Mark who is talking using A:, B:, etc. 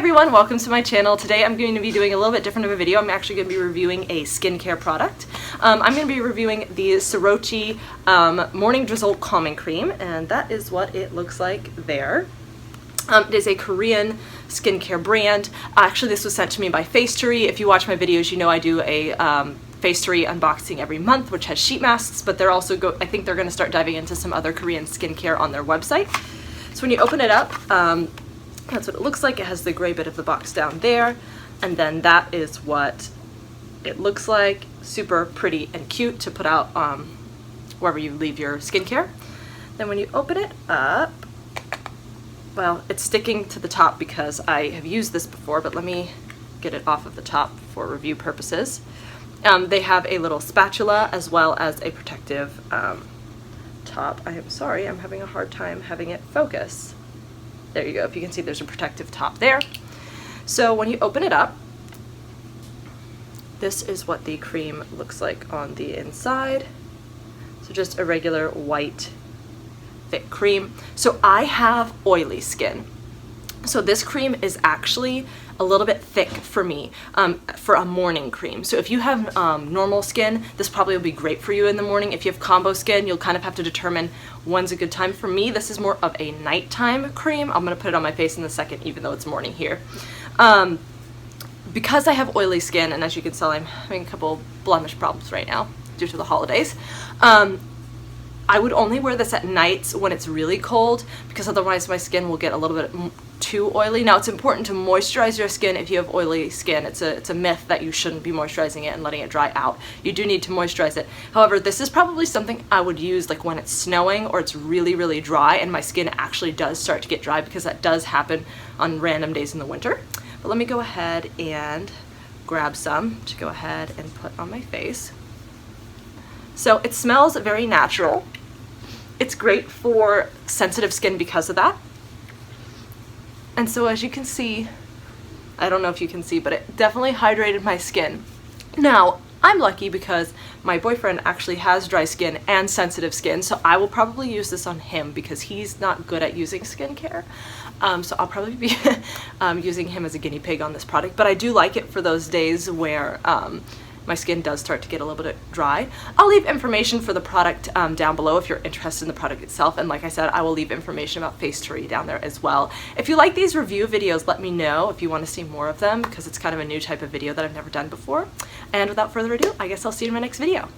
A: everyone, welcome to my channel. Today I'm going to be doing a little bit different of a video. I'm actually going to be reviewing a skincare product. I'm going to be reviewing the Soroci Morning Drizzle Calming Cream, and that is what it looks like there. It is a Korean skincare brand. Actually, this was sent to me by Facetory. If you watch my videos, you know I do a Facetory unboxing every month, which has sheet masks, but they're also I think they're going to start diving into some other Korean skincare on their website. So when you open it up, that's what it looks like. It has the gray bit of the box down there, and then that is what it looks like. Super pretty and cute to put out wherever you leave your skincare. Then when you open it up, well, it's sticking to the top because I have used this before, but let me get it off of the top for review purposes. They have a little spatula as well as a protective top. I am sorry, I'm having a hard time having it focus. There you go. If you can see, there's a protective top there. So when you open it up, this is what the cream looks like on the inside. So just a regular white thick cream. So I have oily skin. So this cream is actually a little bit thick for me for a morning cream. So if you have normal skin, this probably will be great for you in the morning. If you have combo skin, you'll kind of have to determine when's a good time. For me, this is more of a nighttime cream. I'm gonna put it on my face in a second, even though it's morning here. Because I have oily skin, and as you can tell, I'm having a couple blemish problems right now due to the holidays. I would only wear this at nights when it's really cold, because otherwise my skin will get a little bit too oily. Now, it's important to moisturize your skin if you have oily skin. It's a myth that you shouldn't be moisturizing it and letting it dry out. You do need to moisturize it. However, this is probably something I would use like when it's snowing or it's really, really dry and my skin actually does start to get dry, because that does happen on random days in the winter. But let me go ahead and grab some to go ahead and put on my face. So it smells very natural. It's great for sensitive skin because of that. And so as you can see, I don't know if you can see, but it definitely hydrated my skin. Now, I'm lucky because my boyfriend actually has dry skin and sensitive skin, so I will probably use this on him because he's not good at using skincare. So I'll probably be using him as a guinea pig on this product, but I do like it for those days where my skin does start to get a little bit dry. I'll leave information for the product down below if you're interested in the product itself, and like I said, I will leave information about Facetory down there as well. If you like these review videos, let me know if you want to see more of them, because it's kind of a new type of video that I've never done before. And without further ado, I guess I'll see you in my next video.